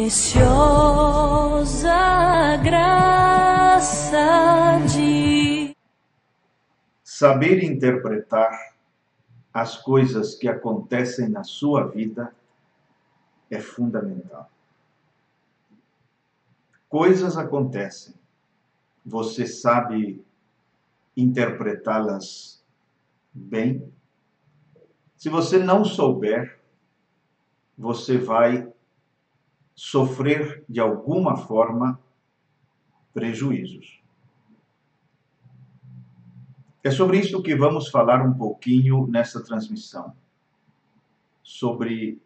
preciosa graça de saber interpretar as coisas que acontecem na sua vida é fundamental. Coisas acontecem, você sabe interpretá-las bem? Se você não souber, você vai sofrer de alguma forma prejuízos. É sobre isso que vamos falar um pouquinho nessa transmissão. Sobre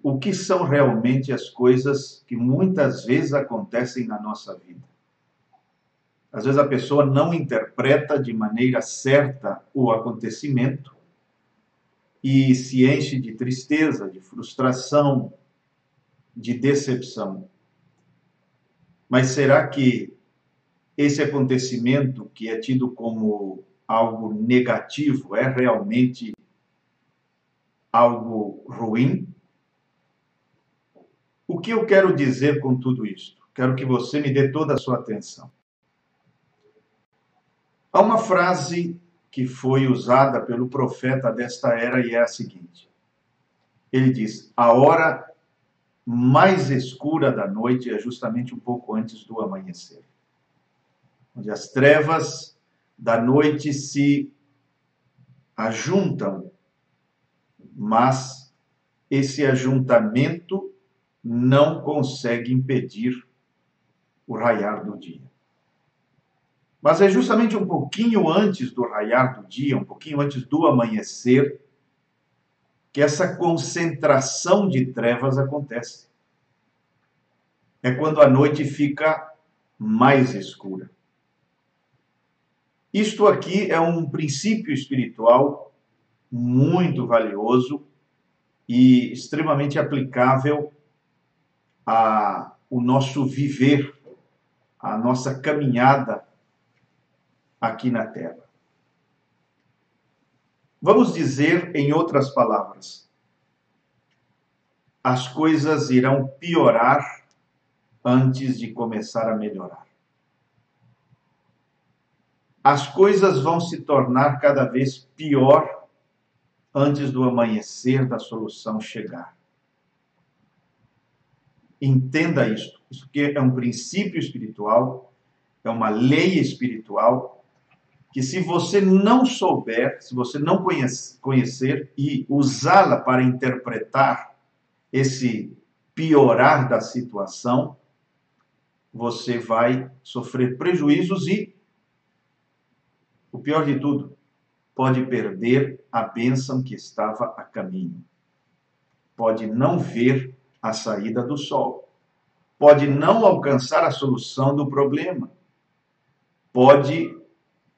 o que são realmente as coisas que muitas vezes acontecem na nossa vida. Às vezes a pessoa não interpreta de maneira certa o acontecimento e se enche de tristeza, de frustração, de decepção. Mas será que esse acontecimento que é tido como algo negativo é realmente algo ruim? O que eu quero dizer com tudo isto? Quero que você me dê toda a sua atenção. Há uma frase que foi usada pelo profeta desta era e é a seguinte. Ele diz: a hora mais escura da noite é justamente um pouco antes do amanhecer, onde as trevas da noite se ajuntam, mas esse ajuntamento não consegue impedir o raiar do dia. Mas é justamente um pouquinho antes do raiar do dia, um pouquinho antes do amanhecer, que essa concentração de trevas acontece. É quando a noite fica mais escura. Isto aqui é um princípio espiritual muito valioso e extremamente aplicável ao nosso viver, à nossa caminhada aqui na Terra. Vamos dizer, em outras palavras, as coisas irão piorar antes de começar a melhorar. As coisas vão se tornar cada vez pior antes do amanhecer da solução chegar. Entenda isto. Isso aqui é um princípio espiritual, é uma lei espiritual, que se você não souber, se você não conhecer e usá-la para interpretar esse piorar da situação, você vai sofrer prejuízos e, o pior de tudo, pode perder a bênção que estava a caminho. Pode não ver a saída do sol. Pode não alcançar a solução do problema. Pode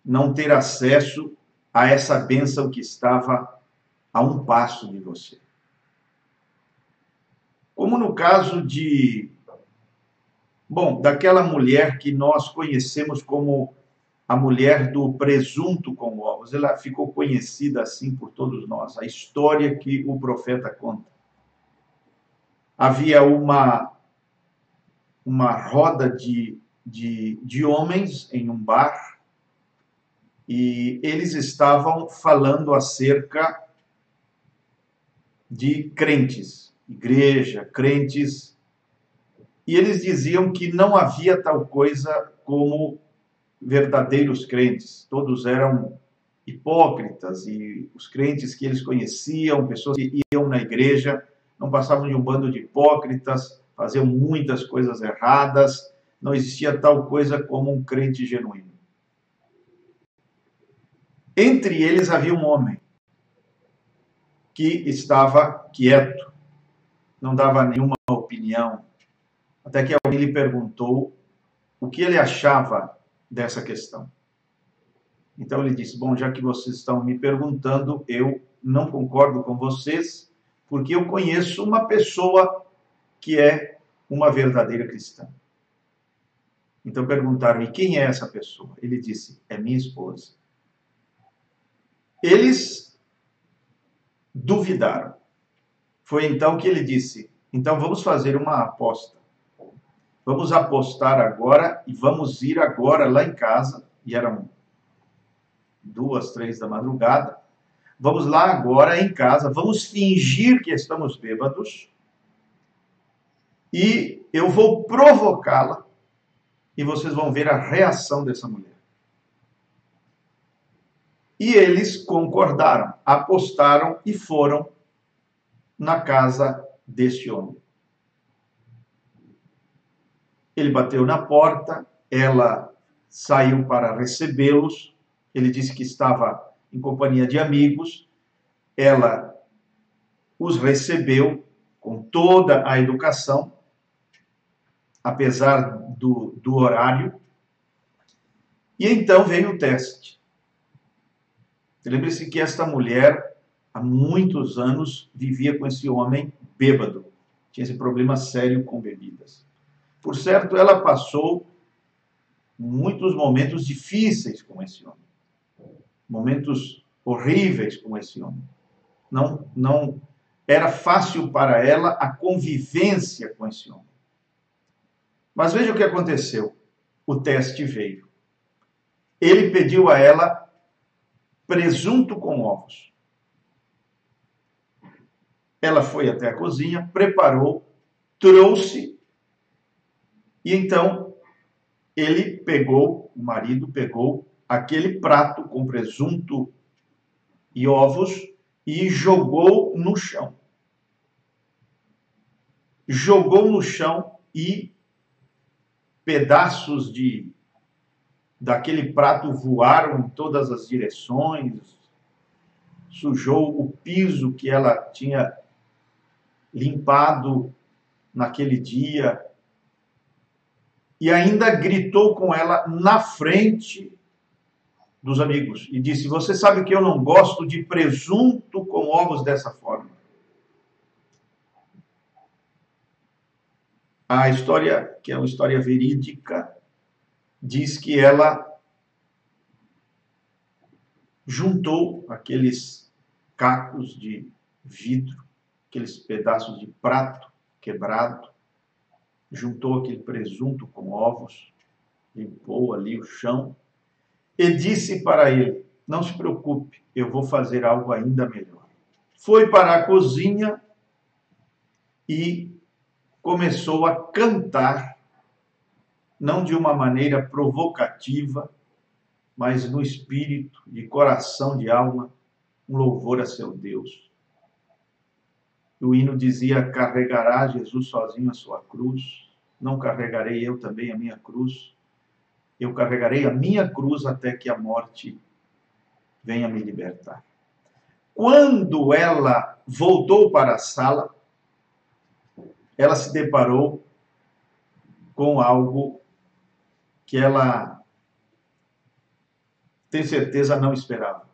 não ter acesso a essa bênção que estava a um passo de você. Como no caso daquela mulher que nós conhecemos como a mulher do presunto com ovos. Ela ficou conhecida assim por todos nós, a história que o profeta conta. Havia uma roda de homens em um bar e eles estavam falando acerca de crentes, igreja, crentes, e eles diziam que não havia tal coisa como verdadeiros crentes. Todos eram hipócritas e os crentes que eles conheciam, pessoas que iam na igreja, não passavam de um bando de hipócritas, faziam muitas coisas erradas, não existia tal coisa como um crente genuíno. Entre eles havia um homem que estava quieto, não dava nenhuma opinião, até que alguém lhe perguntou o que ele achava dessa questão. Então ele disse: bom, já que vocês estão me perguntando, eu não concordo com vocês, porque eu conheço uma pessoa que é uma verdadeira cristã. Então perguntaram: e quem é essa pessoa? Ele disse: é minha esposa. Eles duvidaram. Foi então que ele disse: Então vamos fazer uma aposta. Vamos apostar agora e vamos ir agora lá em casa. E eram 2, 3 da madrugada. Vamos lá agora em casa, vamos fingir que estamos bêbados e eu vou provocá-la e vocês vão ver a reação dessa mulher. E eles concordaram, apostaram e foram na casa deste homem. Ele bateu na porta, ela saiu para recebê-los, ele disse que estava em companhia de amigos, ela os recebeu com toda a educação, apesar do horário, e então veio o teste. Lembre-se que esta mulher, há muitos anos, vivia com esse homem bêbado, tinha esse problema sério com bebidas. Por certo, ela passou muitos momentos difíceis com esse homem, momentos horríveis com esse homem. Não era fácil para ela a convivência com esse homem. Mas veja o que aconteceu. O teste veio. Ele pediu a ela presunto com ovos. Ela foi até a cozinha, preparou, trouxe, e então o marido pegou aquele prato com presunto e ovos e jogou no chão. Jogou no chão e pedaços daquele prato voaram em todas as direções, sujou o piso que ela tinha limpado naquele dia e ainda gritou com ela na frente dos amigos e disse: você sabe que eu não gosto de presunto com ovos dessa forma. A história, que é uma história verídica, diz que ela juntou aqueles cacos de vidro, aqueles pedaços de prato quebrado, juntou aquele presunto com ovos, limpou ali o chão e disse para ele: não se preocupe, eu vou fazer algo ainda melhor. Foi para a cozinha e começou a cantar, não de uma maneira provocativa, mas no espírito, de coração, de alma, um louvor a seu Deus. O hino dizia: carregará Jesus sozinho a sua cruz, não carregarei eu também a minha cruz, eu carregarei a minha cruz até que a morte venha me libertar. Quando ela voltou para a sala, ela se deparou com algo que ela, tem certeza, não esperava.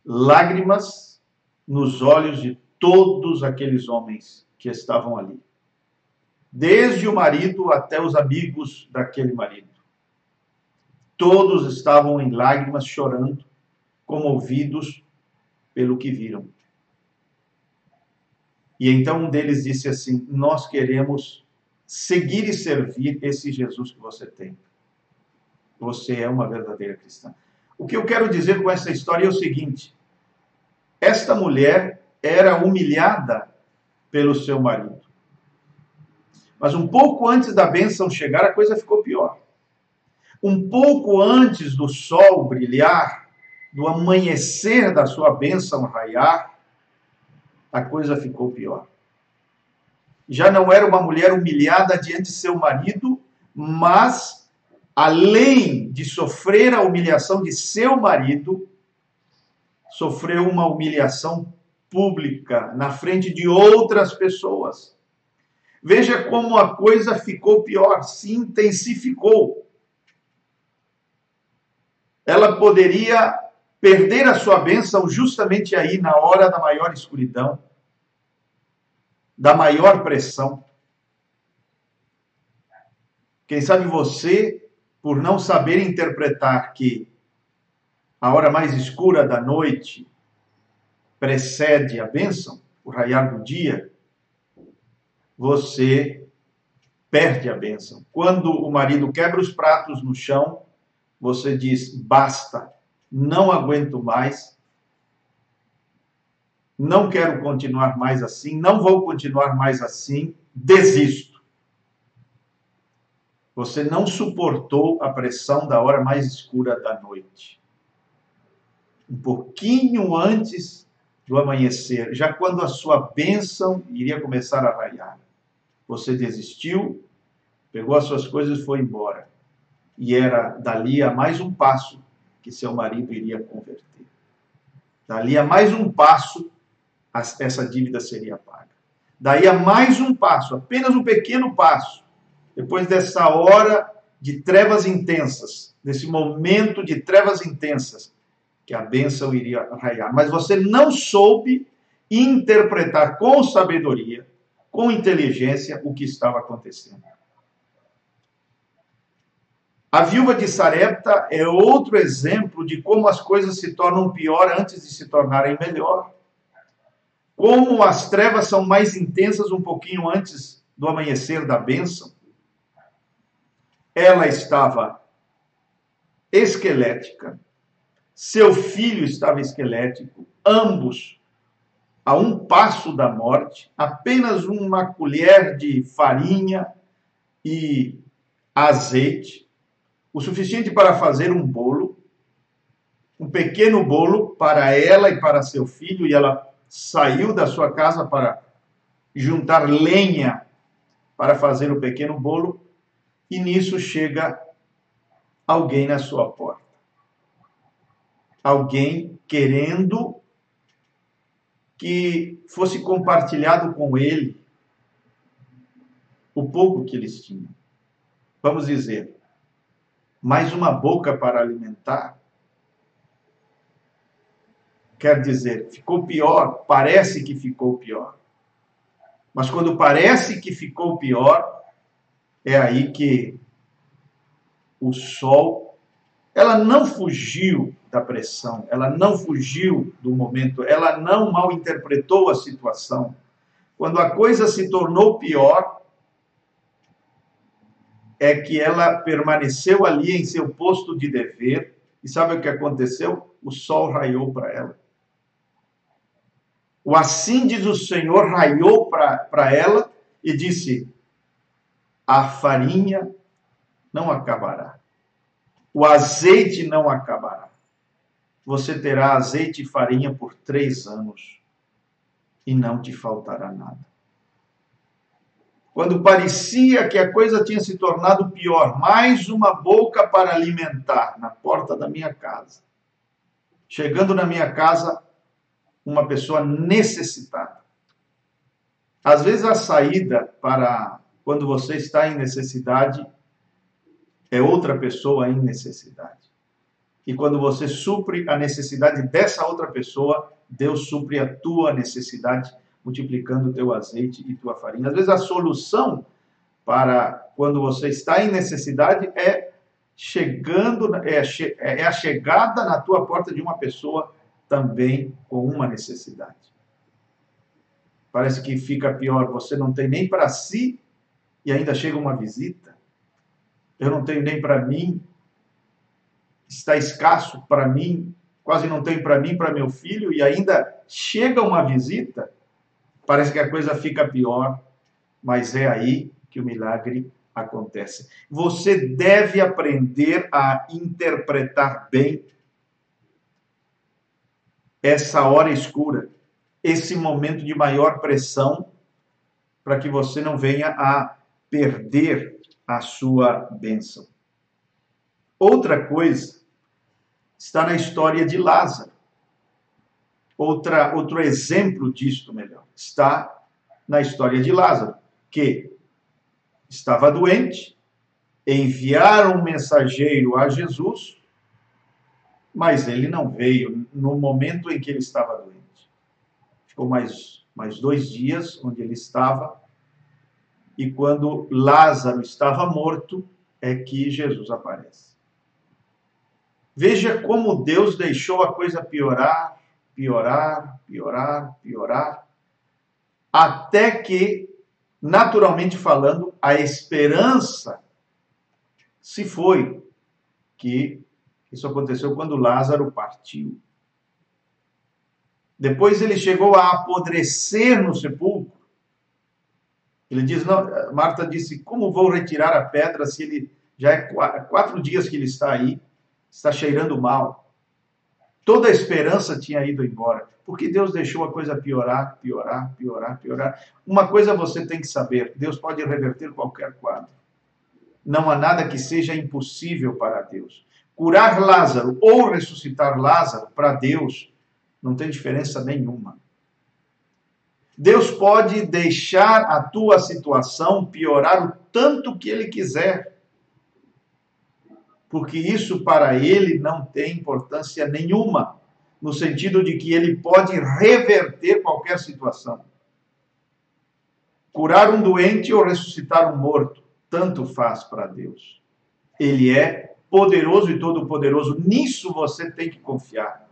Lágrimas nos olhos de todos aqueles homens que estavam ali. Desde o marido até os amigos daquele marido. Todos estavam em lágrimas, chorando, comovidos pelo que viram. E então um deles disse assim: nós queremos seguir e servir esse Jesus que você tem. Você é uma verdadeira cristã. O que eu quero dizer com essa história é o seguinte: esta mulher era humilhada pelo seu marido. Mas um pouco antes da bênção chegar, a coisa ficou pior. Um pouco antes do sol brilhar, do amanhecer da sua bênção raiar, a coisa ficou pior. Já não era uma mulher humilhada diante de seu marido, mas, além de sofrer a humilhação de seu marido, sofreu uma humilhação pública na frente de outras pessoas. Veja como a coisa ficou pior, se intensificou. Ela poderia perder a sua bênção justamente aí, na hora da maior escuridão, da maior pressão. Quem sabe você, por não saber interpretar que a hora mais escura da noite precede a bênção, o raiar do dia, você perde a bênção. Quando o marido quebra os pratos no chão, você diz: basta, não aguento mais, não quero continuar mais assim, não vou continuar mais assim, desisto. Você não suportou a pressão da hora mais escura da noite. Um pouquinho antes do amanhecer, já quando a sua bênção iria começar a raiar, você desistiu, pegou as suas coisas e foi embora. E era dali a mais um passo que seu marido iria converter. Dali a mais um passo, essa dívida seria paga. Daí a mais um passo, apenas um pequeno passo, depois dessa hora de trevas intensas, desse momento de trevas intensas, que a bênção iria raiar. Mas você não soube interpretar com sabedoria, com inteligência, o que estava acontecendo. A viúva de Sarepta é outro exemplo de como as coisas se tornam pior antes de se tornarem melhor. Como as trevas são mais intensas um pouquinho antes do amanhecer da bênção. Ela estava esquelética, seu filho estava esquelético, ambos a um passo da morte, apenas uma colher de farinha e azeite, o suficiente para fazer um bolo, um pequeno bolo para ela e para seu filho, e ela saiu da sua casa para juntar lenha para fazer o pequeno bolo, e nisso chega alguém na sua porta. Alguém querendo que fosse compartilhado com ele o pouco que eles tinham. Vamos dizer, mais uma boca para alimentar. Quer dizer, ficou pior, parece que ficou pior. Mas quando parece que ficou pior, é aí que o sol, ela não fugiu da pressão, ela não fugiu do momento, ela não mal interpretou a situação. Quando a coisa se tornou pior, é que ela permaneceu ali em seu posto de dever, e sabe o que aconteceu? O sol raiou para ela. O assim diz o Senhor raiou para ela e disse: a farinha não acabará, o azeite não acabará. Você terá azeite e farinha por 3 anos e não te faltará nada. Quando parecia que a coisa tinha se tornado pior, mais uma boca para alimentar na porta da minha casa. Chegando na minha casa, uma pessoa necessitada. Às vezes a saída para quando você está em necessidade é outra pessoa em necessidade. E quando você supre a necessidade dessa outra pessoa, Deus supre a tua necessidade, multiplicando o teu azeite e tua farinha. Às vezes a solução para quando você está em necessidade é a chegada na tua porta de uma pessoa também com uma necessidade. Parece que fica pior, você não tem nem para si e ainda chega uma visita. Eu não tenho nem para mim, está escasso para mim, quase não tenho para mim, para meu filho, e ainda chega uma visita. Parece que a coisa fica pior, mas é aí que o milagre acontece. Você deve aprender a interpretar bem essa hora escura, esse momento de maior pressão, para que você não venha a perder a sua bênção. Outra coisa está na história de Lázaro. Outro exemplo disto, melhor, está na história de Lázaro, que estava doente, enviaram um mensageiro a Jesus, mas ele não veio no momento em que ele estava doente. Ficou mais 2 dias onde ele estava, e quando Lázaro estava morto, é que Jesus aparece. Veja como Deus deixou a coisa piorar, piorar, piorar, piorar, até que naturalmente falando, a esperança se foi, que isso aconteceu quando Lázaro partiu. Depois ele chegou a apodrecer no sepulcro. Ele diz, não, Marta disse, como vou retirar a pedra se ele já é 4 dias que ele está aí, está cheirando mal. Toda a esperança tinha ido embora, porque Deus deixou a coisa piorar, piorar, piorar, piorar. Uma coisa você tem que saber, Deus pode reverter qualquer quadro. Não há nada que seja impossível para Deus. Curar Lázaro ou ressuscitar Lázaro, para Deus, não tem diferença nenhuma. Deus pode deixar a tua situação piorar o tanto que Ele quiser, porque isso para Ele não tem importância nenhuma, no sentido de que Ele pode reverter qualquer situação. Curar um doente ou ressuscitar um morto, tanto faz para Deus. Ele é poderoso e todo-poderoso, nisso você tem que confiar.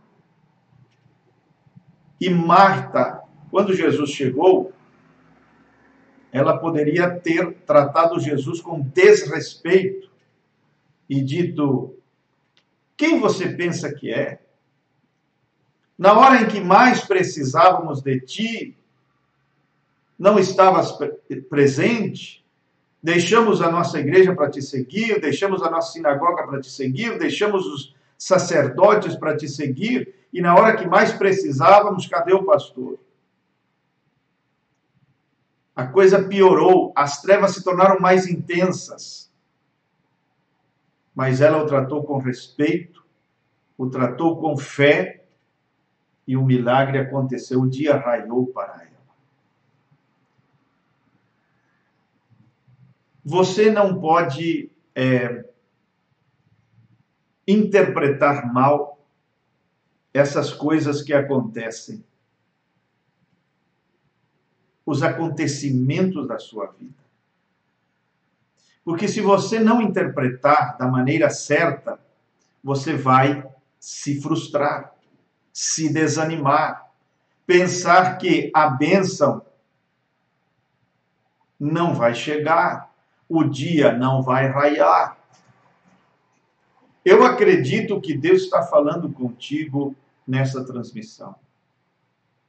E Marta, quando Jesus chegou, ela poderia ter tratado Jesus com desrespeito e dito, quem você pensa que é? Na hora em que mais precisávamos de ti, não estavas presente? Deixamos a nossa igreja para te seguir, deixamos a nossa sinagoga para te seguir, deixamos os sacerdotes para te seguir, e na hora que mais precisávamos, cadê o pastor? A coisa piorou, as trevas se tornaram mais intensas. Mas ela o tratou com respeito, o tratou com fé, e o milagre aconteceu, o dia raiou para ela. Você não pode interpretar mal essas coisas que acontecem, os acontecimentos da sua vida. Porque se você não interpretar da maneira certa, você vai se frustrar, se desanimar, pensar que a bênção não vai chegar, o dia não vai raiar. Eu acredito que Deus está falando contigo nessa transmissão.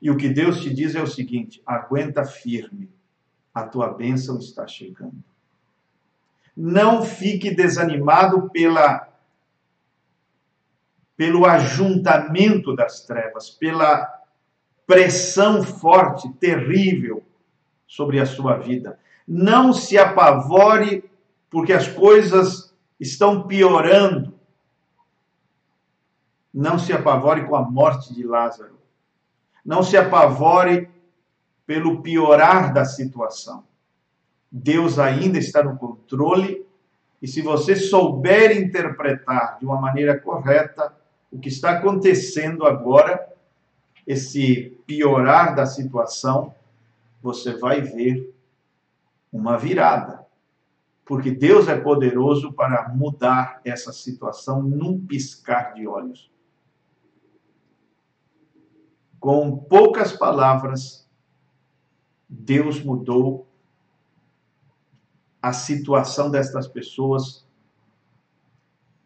E o que Deus te diz é o seguinte, aguenta firme, a tua bênção está chegando. Não fique desanimado pelo ajuntamento das trevas, pela pressão forte, terrível sobre a sua vida. Não se apavore porque as coisas estão piorando. Não se apavore com a morte de Lázaro. Não se apavore pelo piorar da situação. Deus ainda está no controle e se você souber interpretar de uma maneira correta o que está acontecendo agora, esse piorar da situação, você vai ver uma virada. Porque Deus é poderoso para mudar essa situação num piscar de olhos. Com poucas palavras, Deus mudou a situação destas pessoas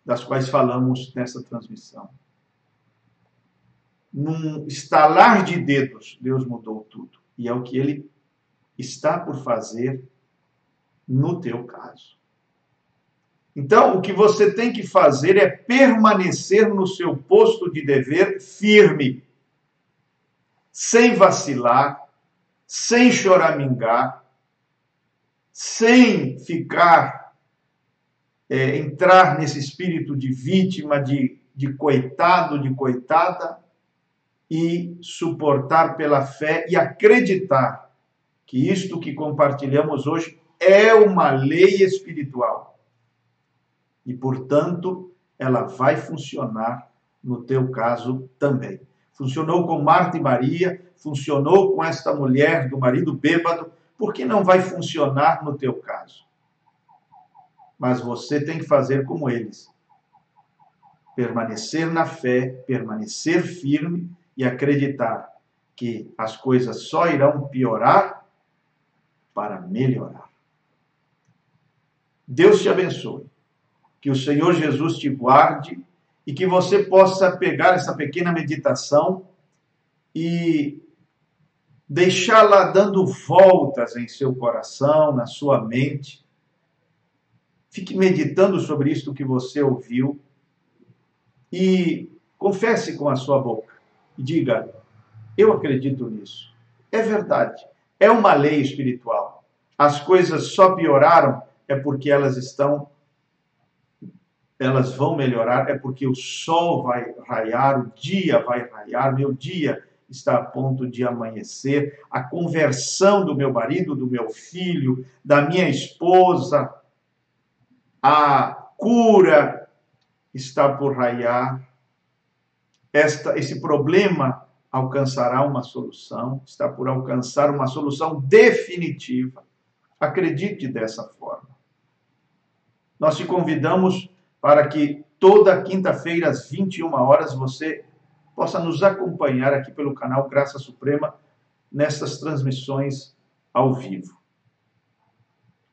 das quais falamos nessa transmissão. Num estalar de dedos, Deus mudou tudo. E é o que Ele está por fazer no teu caso. Então, o que você tem que fazer é permanecer no seu posto de dever firme, sem vacilar, sem choramingar, sem ficar, entrar nesse espírito de vítima, de coitado, de coitada, e suportar pela fé e acreditar que isto que compartilhamos hoje é uma lei espiritual. E, portanto, ela vai funcionar no teu caso também. Funcionou com Marta e Maria, funcionou com esta mulher do marido bêbado, por que não vai funcionar no teu caso? Mas você tem que fazer como eles. Permanecer na fé, permanecer firme e acreditar que as coisas só irão piorar para melhorar. Deus te abençoe. Que o Senhor Jesus te guarde e que você possa pegar essa pequena meditação e deixá-la dando voltas em seu coração, na sua mente. Fique meditando sobre isto que você ouviu e confesse com a sua boca. E diga, eu acredito nisso. É verdade. É uma lei espiritual. As coisas só pioraram é porque elas vão melhorar, é porque o sol vai raiar, o dia vai raiar, meu dia está a ponto de amanhecer, a conversão do meu marido, do meu filho, da minha esposa, a cura está por raiar, esse problema alcançará uma solução, está por alcançar uma solução definitiva. Acredite dessa forma. Nós te convidamos para que toda quinta-feira, às 21 horas, você possa nos acompanhar aqui pelo canal Graça Suprema, nessas transmissões ao vivo.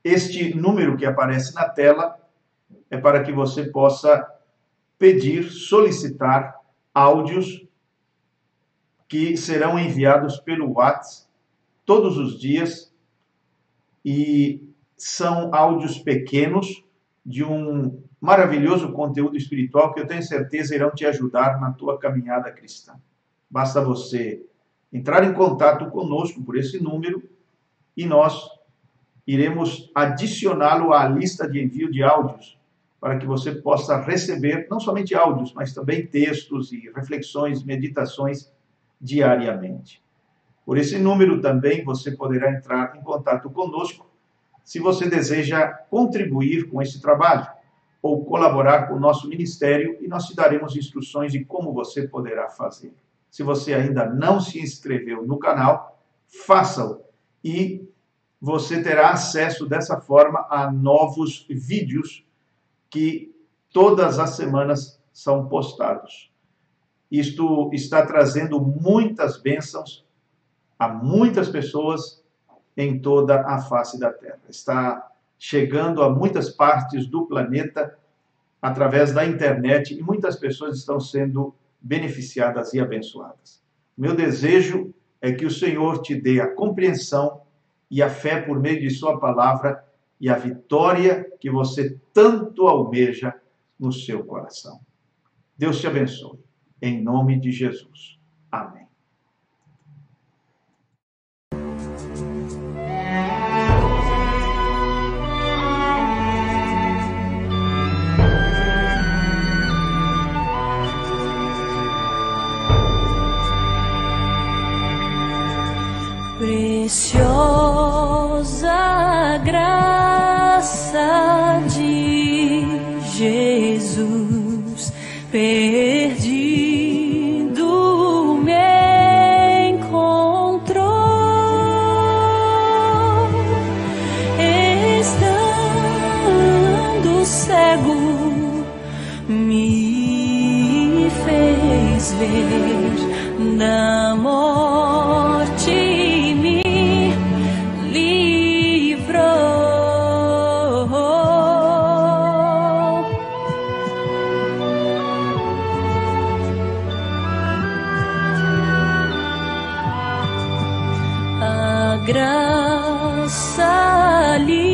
Este número que aparece na tela é para que você possa pedir, solicitar áudios que serão enviados pelo WhatsApp todos os dias, e são áudios pequenos de um maravilhoso conteúdo espiritual que eu tenho certeza irão te ajudar na tua caminhada cristã. Basta você entrar em contato conosco por esse número e nós iremos adicioná-lo à lista de envio de áudios para que você possa receber não somente áudios, mas também textos e reflexões, meditações diariamente. Por esse número também você poderá entrar em contato conosco se você deseja contribuir com esse trabalho ou colaborar com o nosso ministério, e nós te daremos instruções de como você poderá fazer. Se você ainda não se inscreveu no canal, faça-o e você terá acesso dessa forma a novos vídeos que todas as semanas são postados. Isto está trazendo muitas bênçãos a muitas pessoas em toda a face da Terra. Está chegando a muitas partes do planeta através da internet e muitas pessoas estão sendo beneficiadas e abençoadas. Meu desejo é que o Senhor te dê a compreensão e a fé por meio de sua palavra e a vitória que você tanto almeja no seu coração. Deus te abençoe. Em nome de Jesus. Amém. Preciosa graça de Jesus, perdido me encontrou, estando cego me fez ver da morte. Graça lhe